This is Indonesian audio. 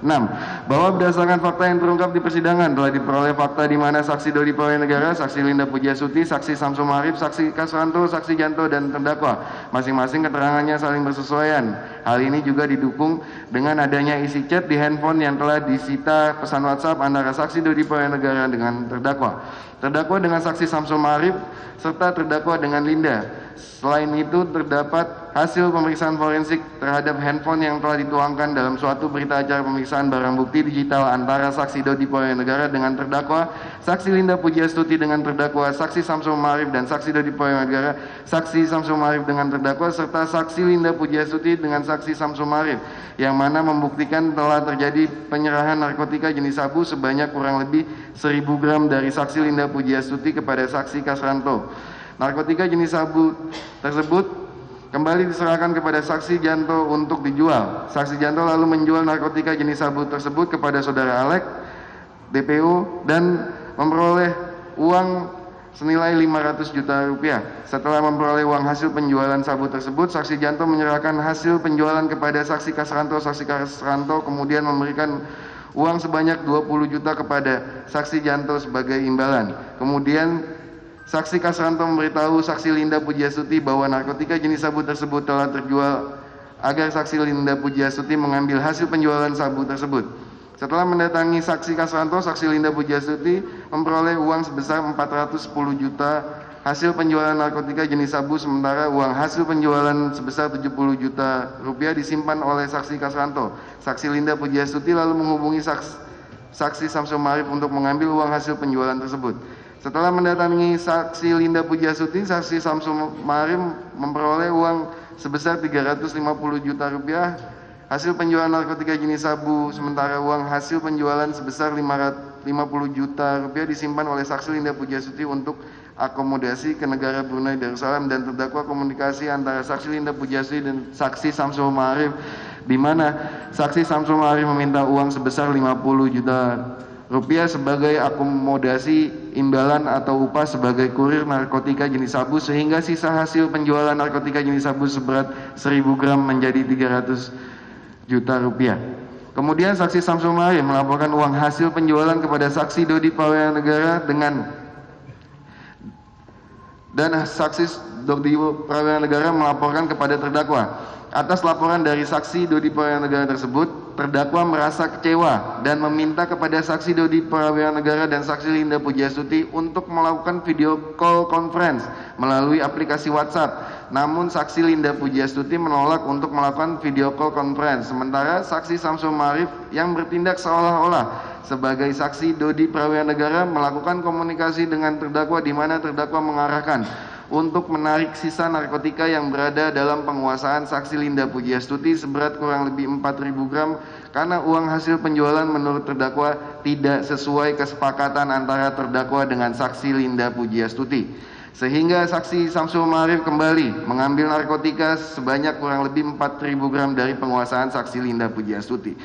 6. Bahwa berdasarkan fakta yang terungkap di persidangan telah diperoleh fakta di mana saksi Dodi Prawianegara, saksi Linda Pujiastuti, saksi Samsul Marif, saksi Kasranto, saksi Janto dan terdakwa masing-masing keterangannya saling bersesuaian. Hal ini juga didukung dengan adanya isi chat di handphone yang telah disita pesan WhatsApp antara saksi Dodi Prawianegara dengan terdakwa. Terdakwa dengan saksi Samsul Marif serta terdakwa dengan Linda. Selain itu terdapat hasil pemeriksaan forensik terhadap handphone yang telah dituangkan dalam suatu berita acara pemeriksaan barang bukti digital antara saksi Dodi Prawianegara dengan terdakwa, saksi Linda Pujiastuti dengan terdakwa, saksi Samsul Marif dan saksi Dodi Prawianegara, saksi Samsul Marif dengan terdakwa serta saksi Linda Pujiastuti dengan saksi Samsul Marif yang mana membuktikan telah terjadi penyerahan narkotika jenis sabu sebanyak kurang lebih 1000 gram dari saksi Linda Pujiastuti kepada saksi Kasranto. Narkotika jenis sabu tersebut kembali diserahkan kepada saksi Janto untuk dijual. Saksi Janto lalu menjual narkotika jenis sabu tersebut kepada saudara Alek, DPO, dan memperoleh uang senilai 500 juta rupiah. Setelah memperoleh uang hasil penjualan sabu tersebut, saksi Janto menyerahkan hasil penjualan kepada saksi Kasranto. Saksi Kasranto kemudian memberikan uang sebanyak 20 juta kepada saksi Janto sebagai imbalan. Kemudian saksi Kasranto memberitahu saksi Linda Pujiastuti bahwa narkotika jenis sabu tersebut telah terjual agar saksi Linda Pujiastuti mengambil hasil penjualan sabu tersebut. Setelah mendatangi saksi Kasranto, saksi Linda Pujiastuti memperoleh uang sebesar 410 juta hasil penjualan narkotika jenis sabu, sementara uang hasil penjualan sebesar 70 juta rupiah disimpan oleh saksi Kasranto. Saksi Linda Pujiastuti lalu menghubungi saksi Samsul Marif untuk mengambil uang hasil penjualan tersebut. Setelah mendatangi saksi Linda Pujiastuti, saksi Samsul Marif memperoleh uang sebesar 350 juta rupiah hasil penjualan narkotika jenis sabu, sementara uang hasil penjualan sebesar 50 juta rupiah disimpan oleh saksi Linda Pujiastuti untuk akomodasi ke negara Brunei Darussalam. Dan terdakwa komunikasi antara saksi Linda Pujiastuti dan saksi Samsul Marif di mana saksi Samsul Marif meminta uang sebesar 50 juta rupiah sebagai akomodasi imbalan atau upah sebagai kurir narkotika jenis sabu, sehingga sisa hasil penjualan narkotika jenis sabu seberat 1000 gram menjadi 300 juta rupiah. Kemudian saksi Samsul Marif melaporkan uang hasil penjualan kepada saksi Dodi Prawianegara dan saksi Dodi Prawianegara melaporkan kepada terdakwa. Atas laporan dari saksi Dodi Prawianegara tersebut, terdakwa merasa kecewa dan meminta kepada saksi Dodi Prawianegara dan saksi Linda Pujiastuti untuk melakukan video call conference melalui aplikasi WhatsApp. Namun saksi Linda Pujiastuti menolak untuk melakukan video call conference, sementara saksi Samsul Marif yang bertindak seolah-olah sebagai saksi Dodi Prawianegara melakukan komunikasi dengan terdakwa di mana terdakwa mengarahkan untuk menarik sisa narkotika yang berada dalam penguasaan saksi Linda Pujiastuti seberat kurang lebih 4.000 gram karena uang hasil penjualan menurut terdakwa tidak sesuai kesepakatan antara terdakwa dengan saksi Linda Pujiastuti, sehingga saksi Samsul Marif kembali mengambil narkotika sebanyak kurang lebih 4.000 gram dari penguasaan saksi Linda Pujiastuti.